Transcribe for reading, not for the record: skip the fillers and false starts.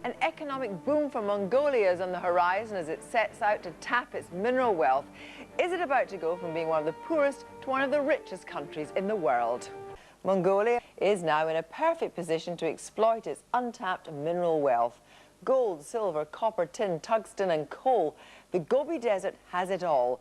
An economic boom for Mongolia is on the horizon as it sets out to tap its mineral wealth. Is it about to go from being one of the poorest to one of the richest countries in the world? Mongolia is now in a perfect position to exploit its untapped mineral wealth. Gold, silver, copper, tin, tungsten and coal. The Gobi Desert has it all.